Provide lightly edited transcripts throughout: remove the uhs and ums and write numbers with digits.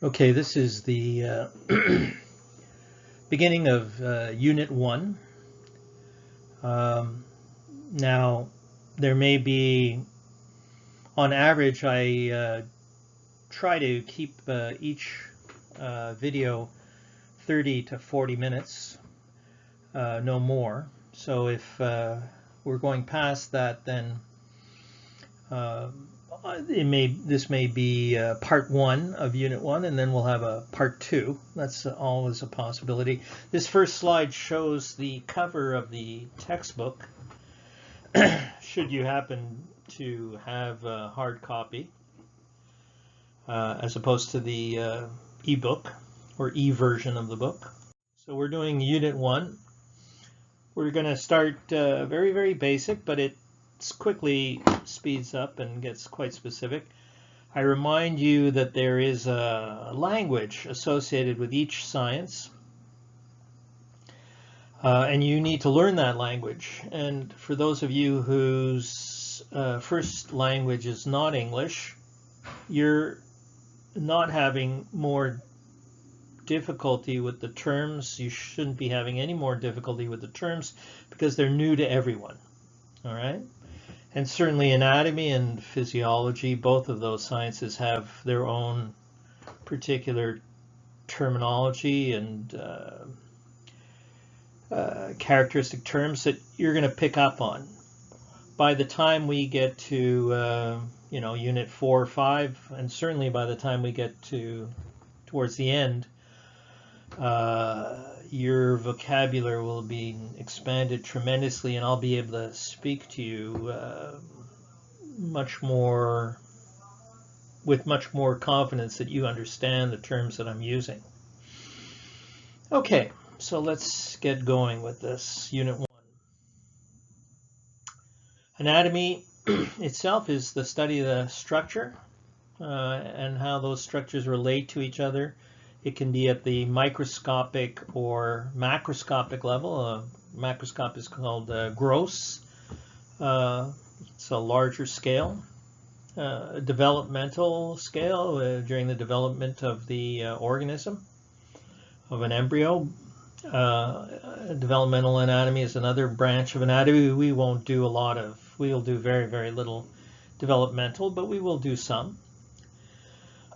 Okay, this is the beginning of Unit 1. Um, Now, there may be, on average, I try to keep each video 30 to 40 minutes, no more. So if we're going past that, then uh, this may be part 1 of Unit 1, and then we'll have a part 2. That's always a possibility. This first slide shows the cover of the textbook, should you happen to have a hard copy, as opposed to the ebook or e-version of the book. So we're doing Unit 1. We're going to start very, very basic, but it quickly speeds up and gets quite specific. I remind you that there is a language associated with each science, and you need to learn that language. And for those of you whose first language is not English, you're not having more difficulty with the terms. You shouldn't be having any more difficulty with the terms because they're new to everyone. All right? And certainly anatomy and physiology, both of those sciences have their own particular terminology and characteristic terms that you're going to pick up on. By the time we get to Unit 4 or 5, and certainly by the time we get towards the end, your vocabulary will be expanded tremendously, and I'll be able to speak to you with much more confidence that you understand the terms that I'm using. Okay, so let's get going with this. Unit 1. Anatomy itself is the study of the structure and how those structures relate to each other. It can be at the microscopic or macroscopic level. Macroscopic is called gross. It's a larger scale. Developmental scale during the development of the organism, of an embryo. Developmental anatomy is another branch of anatomy. We'll do very, very little developmental, but we will do some.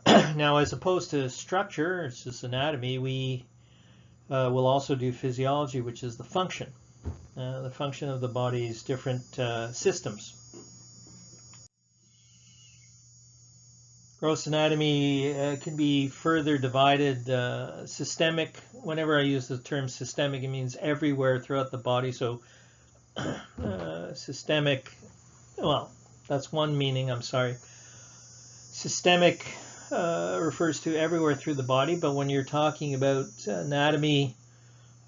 Now, as opposed to structure, it's just anatomy, we will also do physiology, which is the function of the body's different systems. Gross anatomy can be further divided. Systemic, whenever I use the term systemic, it means everywhere throughout the body. So systemic, well, that's one meaning, I'm sorry. Systemic refers to everywhere through the body, but when you're talking about anatomy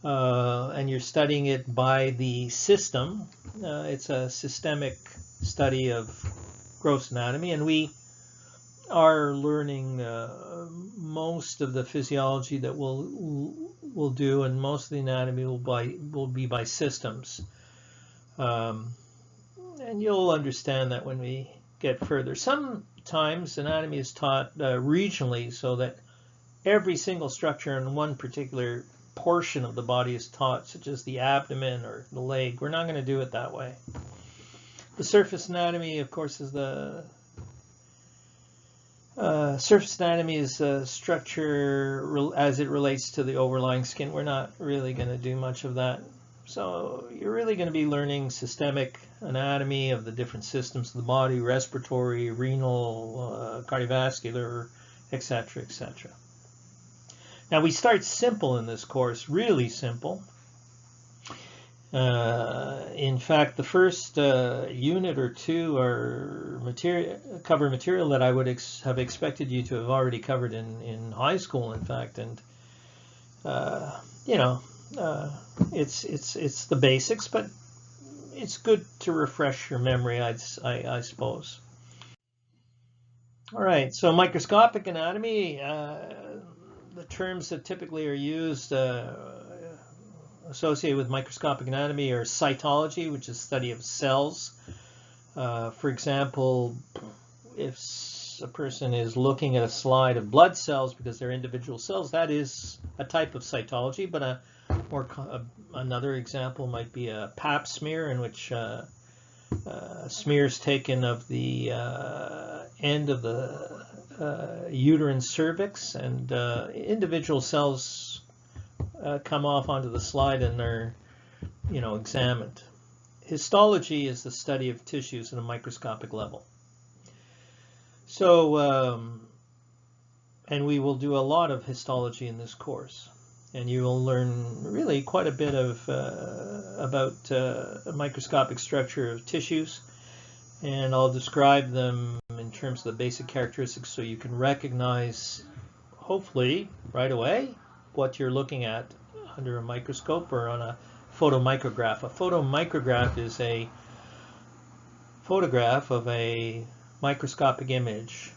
and you're studying it by the system, it's a systemic study of gross anatomy, and we are learning most of the physiology that we'll do, and most of the anatomy will be by systems. And you'll understand that when we get further. Sometimes anatomy is taught regionally, so that every single structure in one particular portion of the body is taught, such as the abdomen or the leg. We're not going to do it that way. The surface anatomy, of course, is the surface anatomy is structure as it relates to the overlying skin. We're not really going to do much of that. So you're really going to be learning systemic anatomy of the different systems of the body, respiratory, renal, cardiovascular, etc., etc. Now we start simple in this course, really simple. In fact, the first unit or two are cover material that I would have expected you to have already covered in high school, in fact, and it's the basics, but it's good to refresh your memory, I suppose. All right, so microscopic anatomy, the terms that typically are used associated with microscopic anatomy are cytology, which is study of cells. For example, if as a person is looking at a slide of blood cells because they're individual cells, that is a type of cytology. But another example might be a pap smear, in which smears taken of the end of the uterine cervix, and individual cells come off onto the slide and are, examined. Histology is the study of tissues at a microscopic level. So, and we will do a lot of histology in this course, and you will learn really quite a bit of about microscopic structure of tissues, and I'll describe them in terms of the basic characteristics so you can recognize, hopefully right away, what you're looking at under a microscope or on a photomicrograph. A photomicrograph is a photograph of a microscopic image.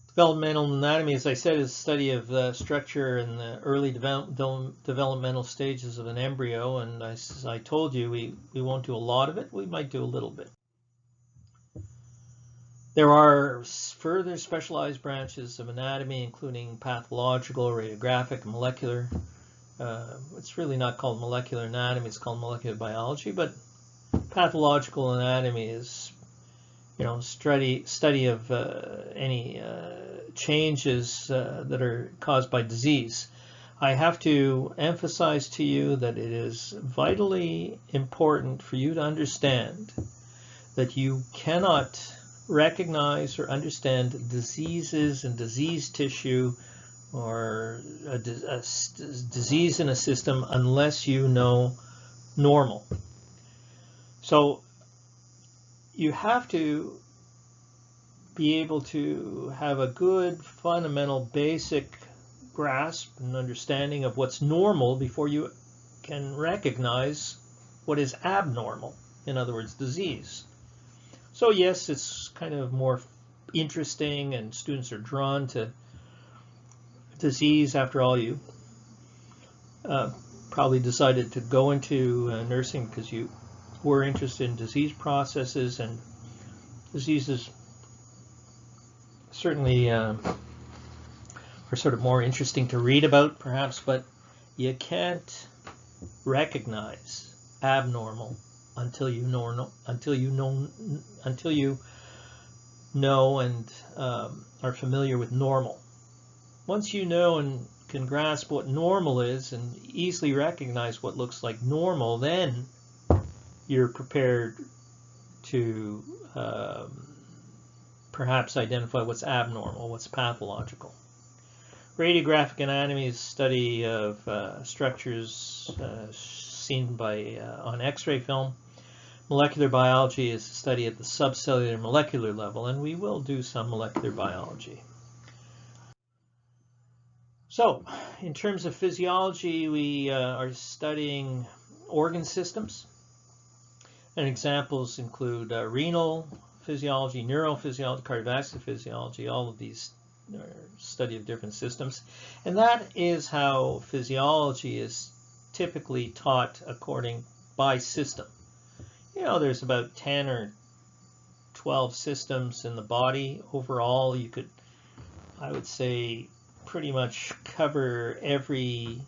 Developmental anatomy, as I said, is a study of the structure in the early developmental stages of an embryo, and as I told you, we won't do a lot of it. We might do a little bit. There are further specialized branches of anatomy, including pathological, radiographic, molecular. It's really not called molecular anatomy, it's called molecular biology, but pathological anatomy is, study of any changes that are caused by disease. I have to emphasize to you that it is vitally important for you to understand that you cannot recognize or understand diseases and disease tissue or a disease in a system unless you know normal. So you have to be able to have a good fundamental basic grasp and understanding of what's normal before you can recognize what is abnormal, in other words, disease. So yes, it's kind of more interesting and students are drawn to disease. After all, you probably decided to go into nursing because you were interested in disease processes, and diseases certainly are sort of more interesting to read about perhaps, but you can't recognize abnormal until you know and are familiar with normal. Once you know and can grasp what normal is and easily recognize what looks like normal, then you're prepared to perhaps identify what's abnormal, what's pathological. Radiographic anatomy is study of structures seen on X-ray film. Molecular biology is the study at the subcellular molecular level, and we will do some molecular biology. So, in terms of physiology, we are studying organ systems, and examples include renal physiology, neurophysiology, cardiovascular physiology. All of these are study of different systems, and that is how physiology is typically taught by system. There's about 10 or 12 systems in the body. Overall, you could, I would say, pretty much cover every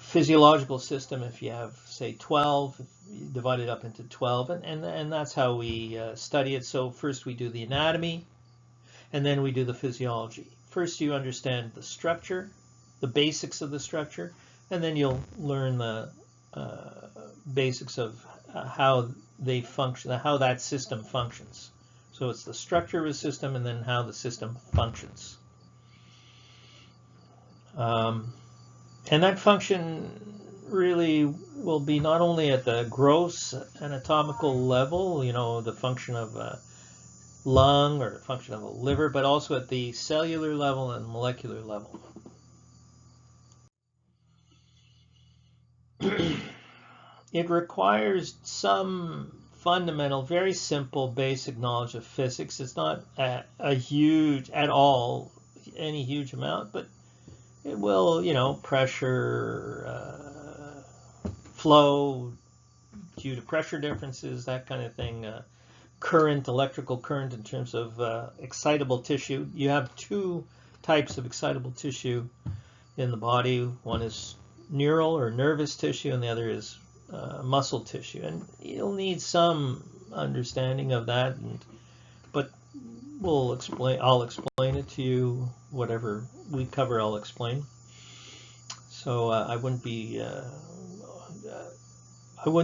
physiological system. If you have, say, 12, you divide it up into 12, and that's how we study it. So first we do the anatomy, and then we do the physiology. First you understand the structure, the basics of the structure, and then you'll learn the basics of how they function, how that system functions. So it's the structure of a system and then how the system functions. And that function really will be not only at the gross anatomical level, the function of a lung or the function of a liver, but also at the cellular level and molecular level. It requires some fundamental, very simple, basic knowledge of physics. It's not any huge amount, but it will, pressure, flow, due to pressure differences, that kind of thing. Current, electrical current in terms of excitable tissue. You have two types of excitable tissue in the body. One is neural or nervous tissue, and the other is muscle tissue. And you'll need some understanding of that, but I'll explain it to you. Whatever we cover, I'll explain. So I wouldn't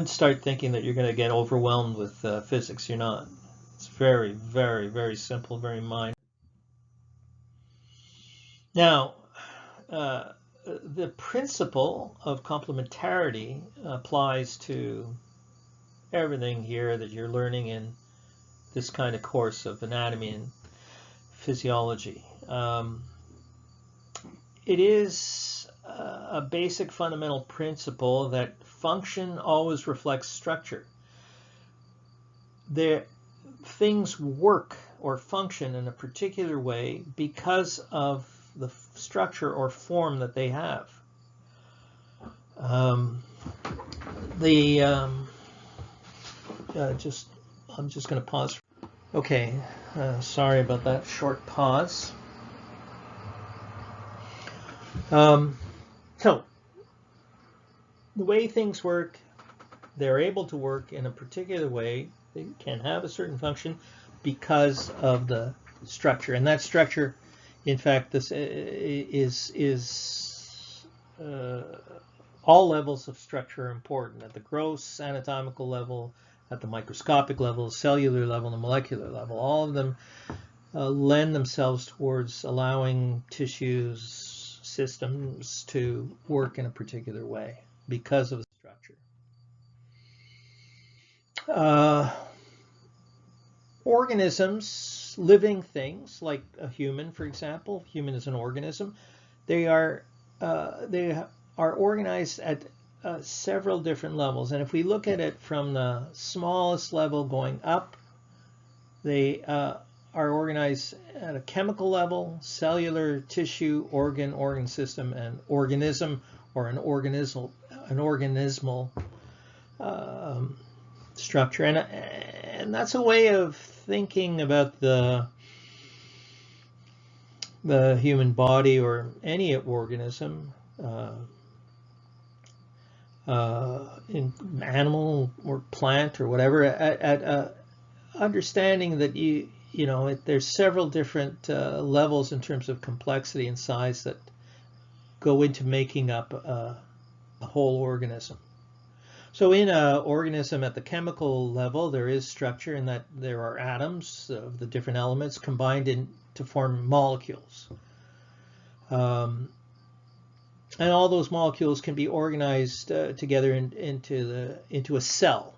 start thinking that you're going to get overwhelmed with physics. You're not. It's very, very, very simple, very minor. Now, the principle of complementarity applies to everything here that you're learning in this kind of course of anatomy and physiology. It is a basic fundamental principle that function always reflects structure. Things work or function in a particular way because of the structure or form that they have. I'm just going to pause. Okay, sorry about that short pause. So, the way things work, they're able to work in a particular way. They can have a certain function because of the structure, and that structure, in fact, this is all levels of structure are important, at the gross anatomical level, at the microscopic level, cellular level, and the molecular level. All of them lend themselves towards allowing tissues, systems to work in a particular way because of the structure. Organisms, living things like a human, for example. Human is an organism. They are organized at several different levels, and if we look at it from the smallest level going up, they are organized at a chemical level, cellular, tissue, organ system, and organism, or an organismal structure. And that's a way of thinking about the human body or any organism, in animal or plant or whatever, at understanding that there's several different levels in terms of complexity and size that go into making up a whole organism. So in an organism at the chemical level, there is structure in that there are atoms of the different elements combined to form molecules. And all those molecules can be organized together into a cell.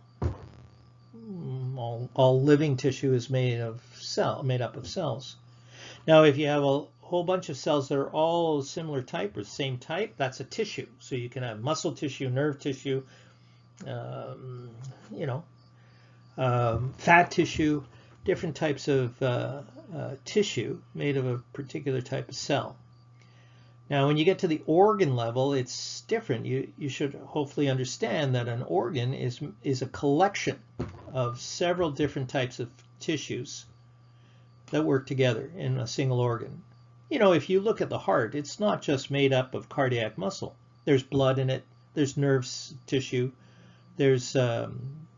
All living tissue is made up of cells. Now, if you have a whole bunch of cells that are all similar type or same type, that's a tissue. So you can have muscle tissue, nerve tissue, fat tissue, different types of tissue made of a particular type of cell. Now, when you get to the organ level, it's different. You should hopefully understand that an organ is a collection of several different types of tissues that work together in a single organ. If you look at the heart, it's not just made up of cardiac muscle. There's blood in it, there's nerves tissue, there's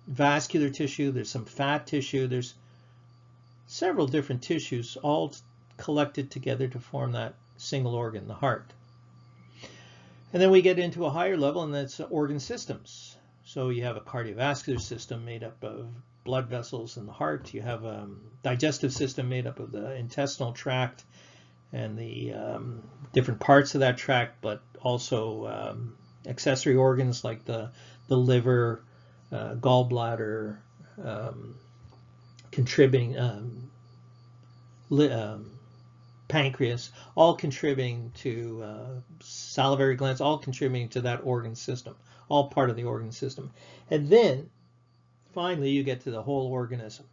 vascular tissue, there's some fat tissue, there's several different tissues all collected together to form that single organ, the heart. And then we get into a higher level, and that's organ systems. So you have a cardiovascular system made up of blood vessels in the heart. You have a digestive system made up of the intestinal tract and the different parts of that tract, but also accessory organs like the liver, gallbladder, contributing pancreas, all contributing to salivary glands, all contributing to that organ system, all part of the organ system. And then finally you get to the whole organism,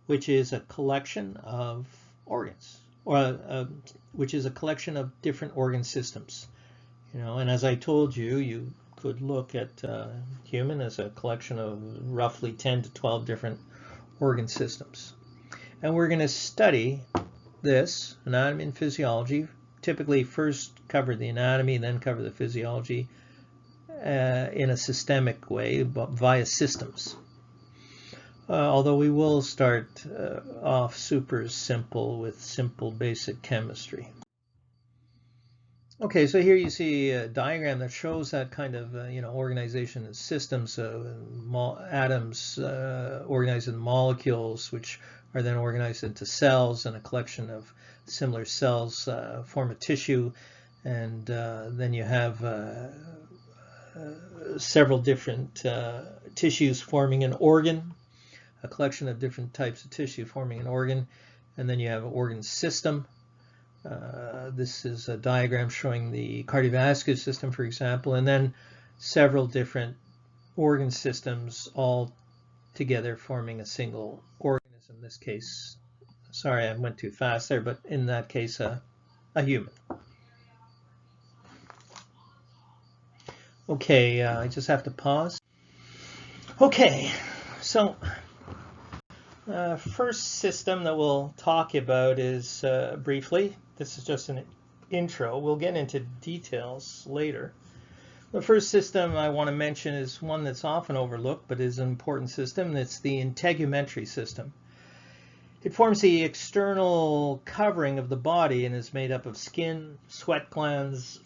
which is a collection of organs, or which is a collection of different organ systems. And as I told you, you good look at human as a collection of roughly 10 to 12 different organ systems. And we're going to study this, anatomy and physiology. Typically first cover the anatomy, then cover the physiology in a systemic way, but via systems. Although we will start off super simple with simple basic chemistry. Okay, so here you see a diagram that shows that kind of organization of systems. Atoms organized in molecules, which are then organized into cells, and a collection of similar cells form a tissue, and then you have several different tissues forming an organ, a collection of different types of tissue forming an organ, and then you have an organ system. This is a diagram showing the cardiovascular system, for example, and then several different organ systems all together forming a single organism. In this case, sorry, I went too fast there, but in that case, a human. Okay, I just have to pause. Okay, so first system that we'll talk about is briefly, this is just an intro. We'll get into details later. The first system I want to mention is one that's often overlooked, but is an important system. It's the integumentary system. It forms the external covering of the body and is made up of skin, sweat glands,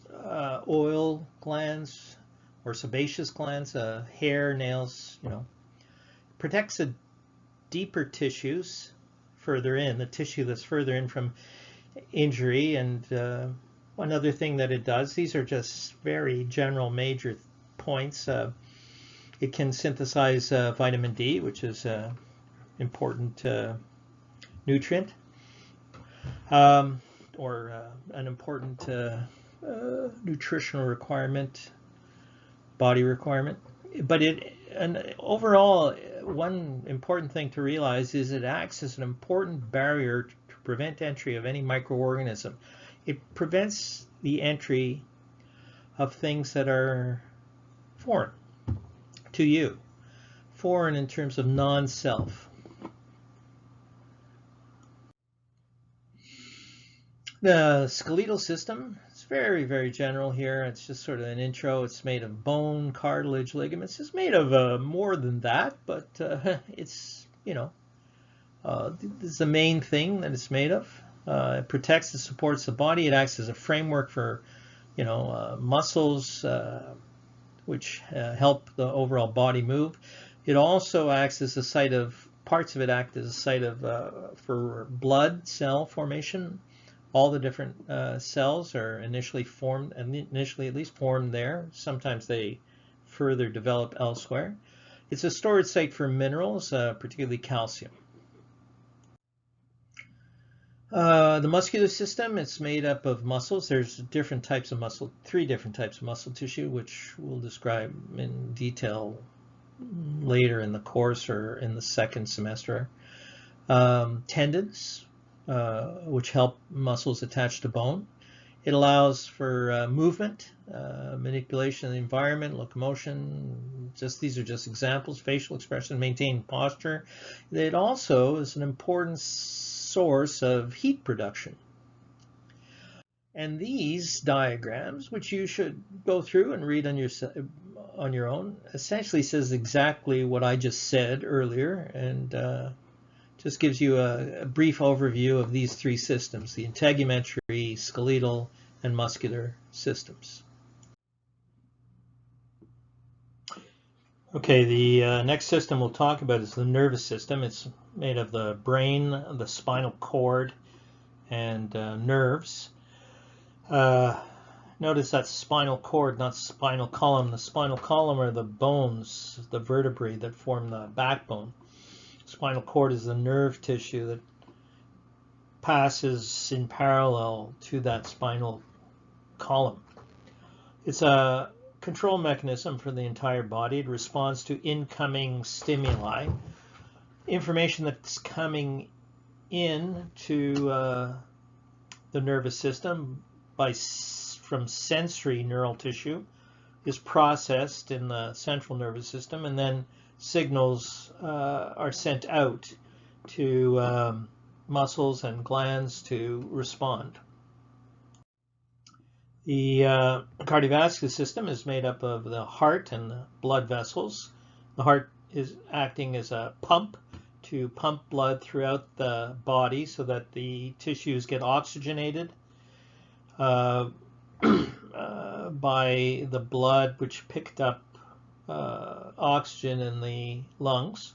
oil glands, or sebaceous glands, hair, nails, protects the deeper tissues further in, the tissue that's further in from injury. And another thing that it does, these are just very general major points. It can synthesize vitamin D, which is an important nutrient, or an important nutritional requirement, body requirement. But overall, one important thing to realize is it acts as an important barrier to prevent entry of any microorganism. It prevents the entry of things that are foreign to you, foreign in terms of non-self. The skeletal system is very, very general here. It's just sort of an intro. It's made of bone, cartilage, ligaments. It's made of more than that, but it's, this is the main thing that it's made of. It protects and supports the body. It acts as a framework for, muscles, which help the overall body move. It also acts as a site of, parts of it act as a site of, for blood cell formation. All the different cells are initially formed, and initially at least formed there. Sometimes they further develop elsewhere. It's a storage site for minerals, particularly calcium. The muscular system, it's made up of muscles. There's different types of muscle, 3 different types of muscle tissue, which we'll describe in detail later in the course or in the second semester. Tendons, which help muscles attached to bone. It allows for movement, manipulation of the environment, locomotion. These are just examples. Facial expression, maintain posture. It also is an important source of heat production. And these diagrams, which you should go through and read on your own, essentially says exactly what I just said earlier, and just gives you a brief overview of these 3 systems, the integumentary, skeletal, and muscular systems. Okay, the next system we'll talk about is the nervous system. It's made of the brain, the spinal cord, and nerves. Notice that's spinal cord, not spinal column. The spinal column are the bones, the vertebrae that form the backbone. Spinal cord is the nerve tissue that passes in parallel to that spinal column. It's a control mechanism for the entire body. It responds to incoming stimuli, information that's coming in to the nervous system from sensory neural tissue, is processed in the central nervous system, and then signals are sent out to muscles and glands to respond. The cardiovascular system is made up of the heart and the blood vessels. The heart is acting as a pump to pump blood throughout the body so that the tissues get oxygenated by the blood, which picked up oxygen in the lungs.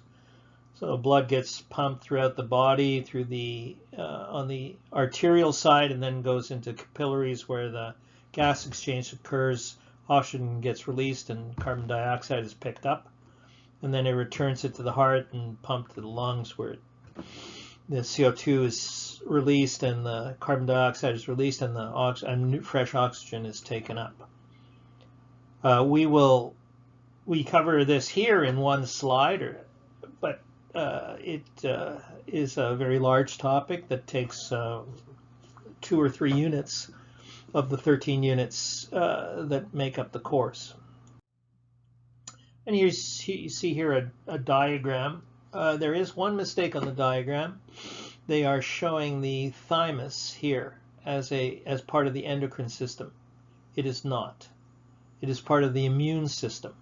So blood gets pumped throughout the body through the on the arterial side, and then goes into capillaries where the gas exchange occurs. Oxygen gets released and carbon dioxide is picked up, and then it returns it to the heart and pumped to the lungs where the CO2 is released and the carbon dioxide is released, and the fresh oxygen is taken up. We cover this here in one slide, but it is a very large topic that takes 2 or 3 units of the 13 units that make up the course. And you see here a diagram. There is one mistake on the diagram. They are showing the thymus here as part of the endocrine system. It is not. It is part of the immune system.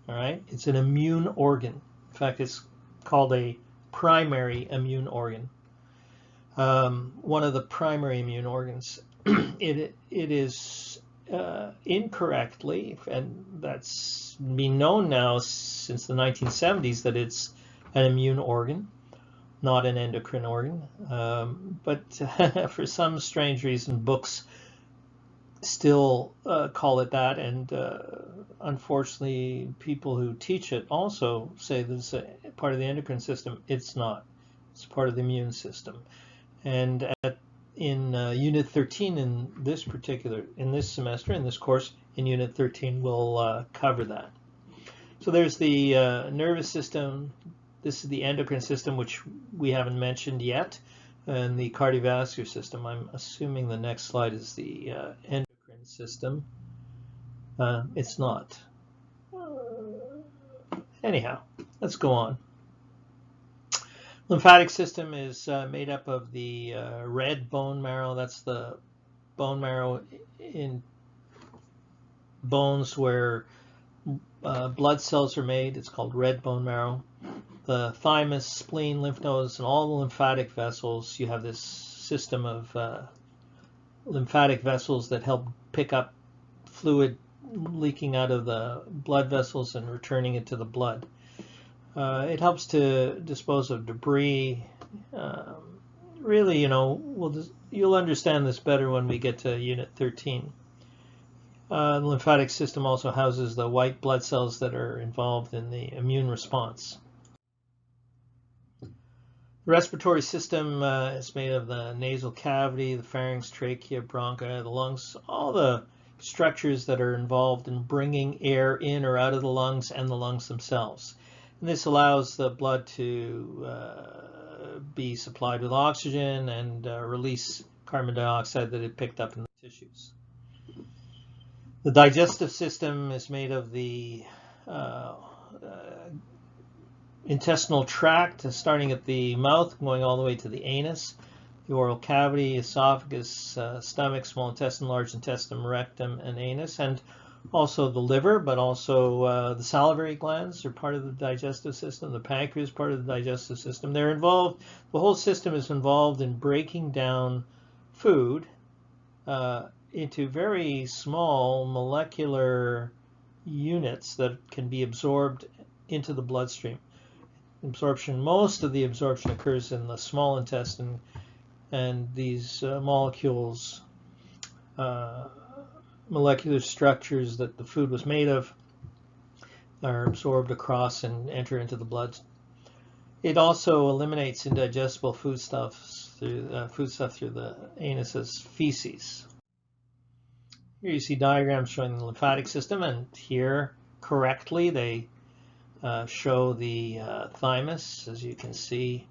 All right? It's an immune organ. In fact, it's called a primary immune organ. One of the primary immune organs. It is incorrectly, and that's been known now since the 1970s, that it's an immune organ, not an endocrine organ. But for some strange reason, books still call it that, and unfortunately, people who teach it also say that it's a part of the endocrine system. It's not. It's part of the immune system. And in Unit 13 in this semester, in this course, in Unit 13, we'll cover that. So there's the nervous system. This is the endocrine system, which we haven't mentioned yet, and the cardiovascular system. I'm assuming the next slide is the endocrine system. It's not. Anyhow, let's go on. Lymphatic system is made up of the red bone marrow. That's the bone marrow in bones where blood cells are made. It's called red bone marrow. The thymus, spleen, lymph nodes, and all the lymphatic vessels. You have this system of lymphatic vessels that help pick up fluid leaking out of the blood vessels and returning it to the blood. It helps to dispose of debris. Really, you'll understand this better when we get to Unit 13. The lymphatic system also houses the white blood cells that are involved in the immune response. The respiratory system is made of the nasal cavity, the pharynx, trachea, bronchi, the lungs, all the structures that are involved in bringing air in or out of the lungs and the lungs themselves. And this allows the blood to be supplied with oxygen and release carbon dioxide that it picked up in the tissues. The digestive system is made of the intestinal tract, starting at the mouth, going all the way to the anus, the oral cavity, esophagus, stomach, small intestine, large intestine, rectum, and anus, and also the liver, but also the salivary glands are part of the digestive system. The pancreas is part of the digestive system. They're involved, the whole system is involved in breaking down food into very small molecular units that can be absorbed into the bloodstream. Most of the absorption occurs in the small intestine, and these molecules, molecular structures that the food was made of, are absorbed across and enter into the blood. It also eliminates indigestible foodstuffs through the anus as feces. Here you see diagrams showing the lymphatic system, and here correctly they show the thymus. As you can see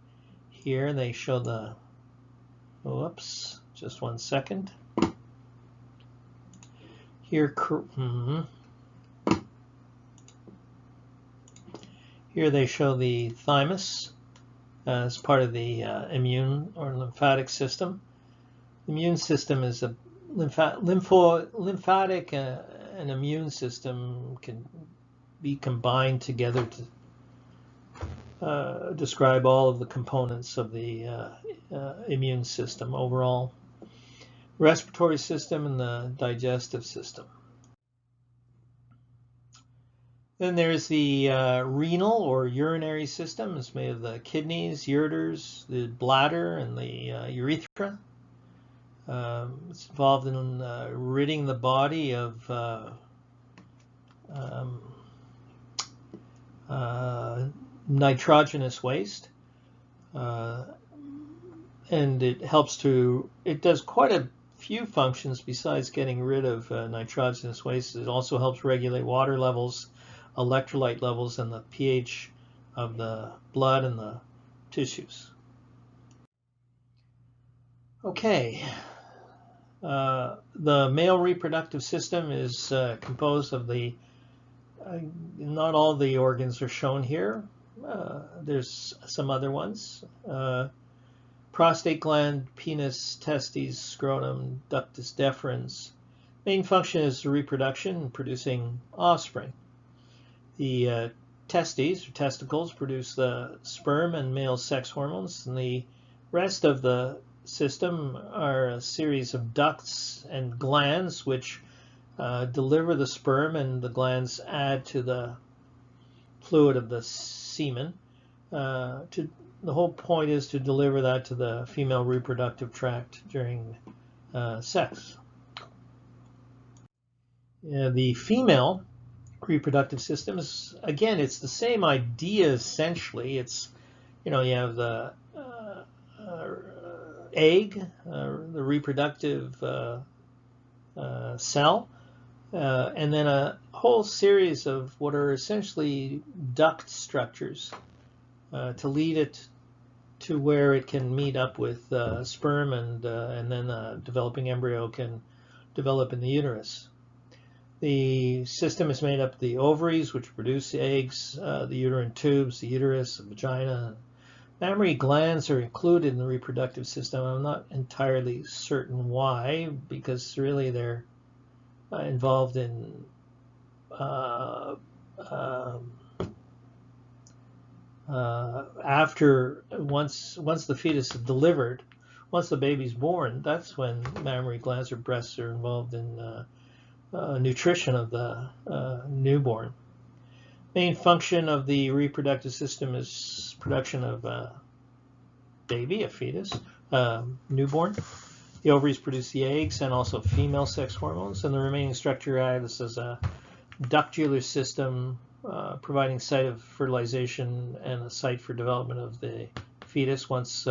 here, they show the, whoops, just one second. Here, Here they show the thymus as part of the immune or lymphatic system. The immune system is a lymphatic and immune system can be combined together to describe all of the components of the immune system overall. Respiratory system and the digestive system. Then there's the renal or urinary system. It's made of the kidneys, ureters, the bladder, and the urethra. It's involved in ridding the body of nitrogenous waste. And it does quite a few functions besides getting rid of nitrogenous waste. It also helps regulate water levels, electrolyte levels, and the pH of the blood and the tissues. Okay, the male reproductive system is composed of not all the organs are shown here. There's some other ones. Prostate gland, penis, testes, scrotum, ductus deferens. Main function is reproduction, producing offspring. The testes, or testicles, produce the sperm and male sex hormones, and the rest of the system are a series of ducts and glands which deliver the sperm, and the glands add to the fluid of the semen. The whole point is to deliver that to the female reproductive tract during sex. The female reproductive system is, again, it's the same idea essentially. It's, you have the egg, the reproductive cell, and then a whole series of what are essentially duct structures to lead it to where it can meet up with sperm, and then a developing embryo can develop in the uterus. The system is made up of the ovaries, which produce the eggs, the uterine tubes, the uterus, the vagina. Mammary glands are included in the reproductive system. I'm not entirely certain why, because really they're involved in once the fetus is delivered, once the baby's born, that's when mammary glands or breasts are involved in nutrition of the newborn. Main function of the reproductive system is production of a baby, a fetus, newborn. The ovaries produce the eggs and also female sex hormones, and the remaining structure acts as a ductular system, providing site of fertilization and a site for development of the fetus once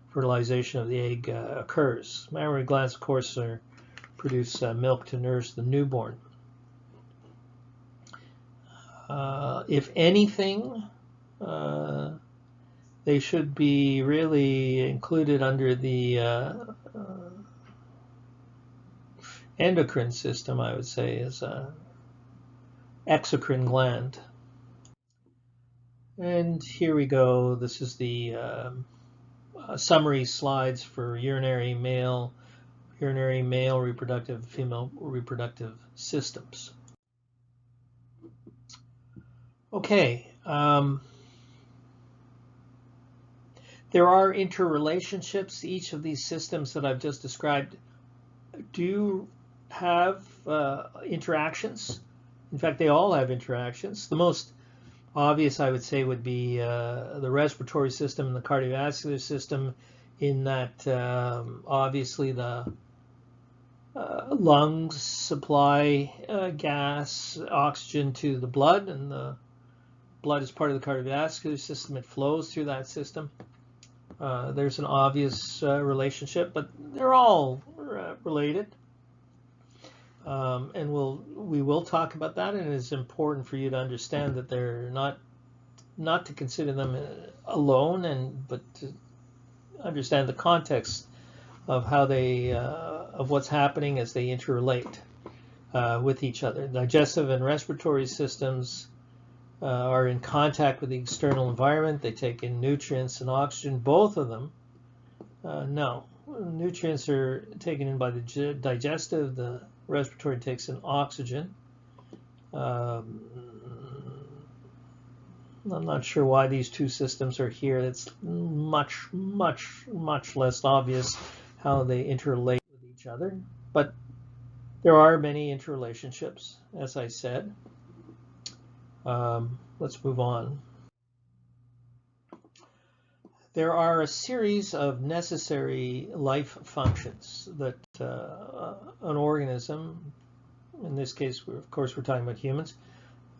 fertilization of the egg occurs. Mammary glands, of course, produce milk to nourish the newborn. If anything, they should be really included under the endocrine system, I would say, as a exocrine gland. And here we go. This is the summary slides for urinary male reproductive, female reproductive systems. Okay. There are interrelationships. Each of these systems that I've just described do have interactions. In fact, they all have interactions. The most obvious, I would say, would be the respiratory system and the cardiovascular system, in that obviously the lungs supply gas, oxygen to the blood, and the blood is part of the cardiovascular system. It flows through that system. There's an obvious relationship, but they're all related. And we will talk about that, and it's important for you to understand that they're not to consider them alone, but to understand the context of how they of what's happening as they interrelate with each other. Digestive and respiratory systems are in contact with the external environment. They take in nutrients and oxygen, both of them. No, nutrients are taken in by the digestive, the respiratory takes in oxygen. I'm not sure why these two systems are here. It's much, much, much less obvious how they interrelate with each other. But there are many interrelationships, as I said. Let's move on. There are a series of necessary life functions that an organism, in this case, of course, we're talking about humans,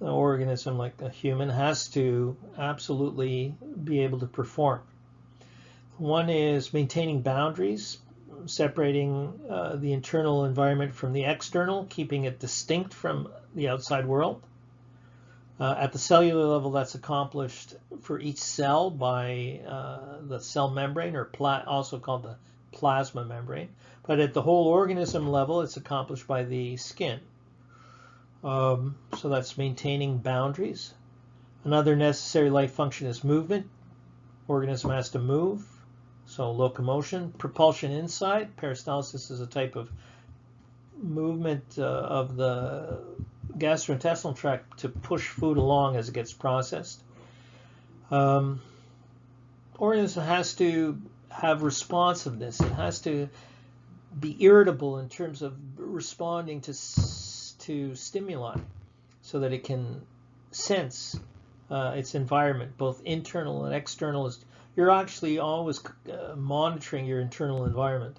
an organism like a human has to absolutely be able to perform. One is maintaining boundaries, separating the internal environment from the external, keeping it distinct from the outside world. At the cellular level, that's accomplished for each cell by the cell membrane, or also called the plasma membrane. But at the whole organism level, it's accomplished by the skin. So that's maintaining boundaries. Another necessary life function is movement. Organism has to move, so locomotion. Propulsion inside. Peristalsis is a type of movement of the gastrointestinal tract to push food along as it gets processed. Organism has to have responsiveness. It has to be irritable in terms of responding to stimuli, so that it can sense its environment, both internal and external. You're actually always monitoring your internal environment,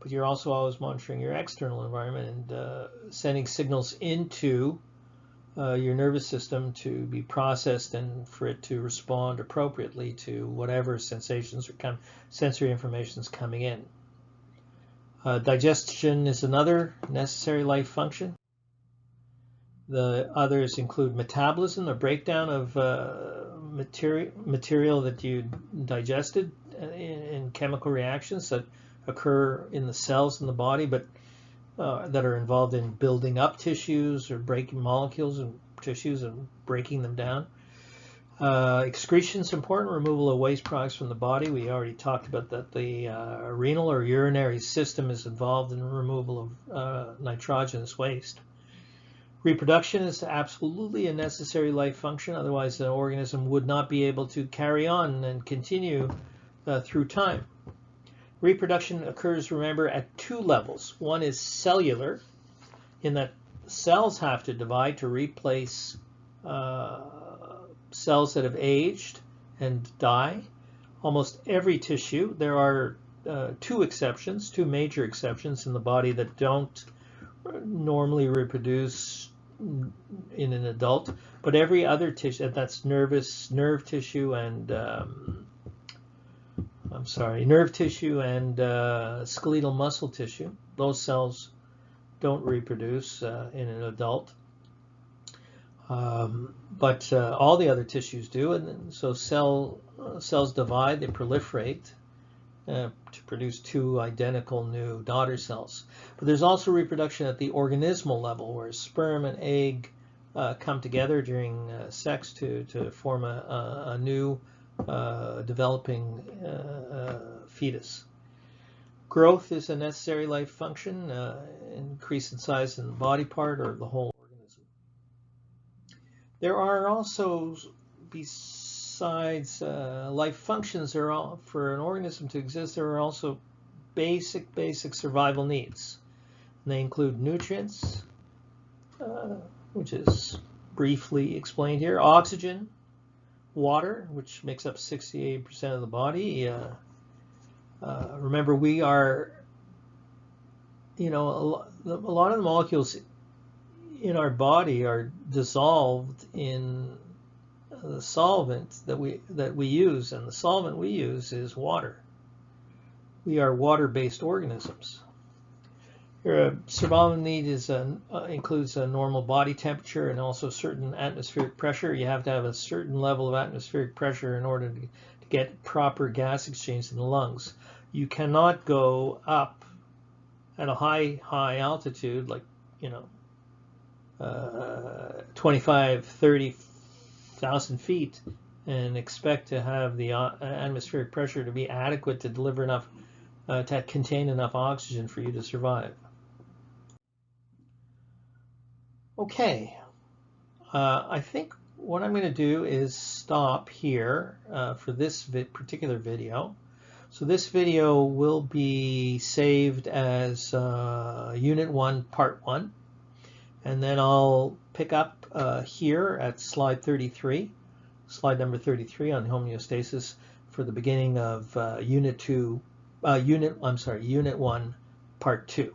but you're also always monitoring your external environment and sending signals into your nervous system to be processed and for it to respond appropriately to whatever sensations or sensory information is coming in. Digestion is another necessary life function. The others include metabolism, the breakdown of material that you digested in chemical reactions that occur in the cells in the body, but that are involved in building up tissues or breaking molecules and tissues and breaking them down. Excretion is important, removal of waste products from the body. We already talked about that. The renal or urinary system is involved in the removal of nitrogenous waste. Reproduction is absolutely a necessary life function, otherwise the organism would not be able to carry on and continue through time. Reproduction occurs, remember, at two levels. One is cellular, in that cells have to divide to replace cells that have aged and die. Almost every tissue, there are two major exceptions in the body that don't normally reproduce in an adult, but every other tissue, that's nerve tissue and skeletal muscle tissue, those cells don't reproduce in an adult, but all the other tissues do, and so cells divide, they proliferate to produce two identical new daughter cells. But there's also reproduction at the organismal level, where sperm and egg come together during sex to form a new developing fetus. Growth is a necessary life function, increase in size in the body part or the whole organism. There are also, besides life functions, for an organism to exist, there are also basic survival needs. And they include nutrients, which is briefly explained here, oxygen, water, which makes up 68% of the body. Remember, we are, a lot of the molecules in our body are dissolved in the solvent that we use, and the solvent we use is water. We are water-based organisms. Your survival need includes a normal body temperature and also certain atmospheric pressure. You have to have a certain level of atmospheric pressure in order to get proper gas exchange in the lungs. You cannot go up at a high altitude, like 25, 30, 1,000 feet and expect to have the atmospheric pressure to be adequate to deliver enough, to contain enough oxygen for you to survive. Okay, I think what I'm going to do is stop here for this particular video. So this video will be saved as Unit 1, Part 1. And then I'll pick up here at slide 33, slide number 33 on homeostasis for the beginning of Unit 1, Part 2.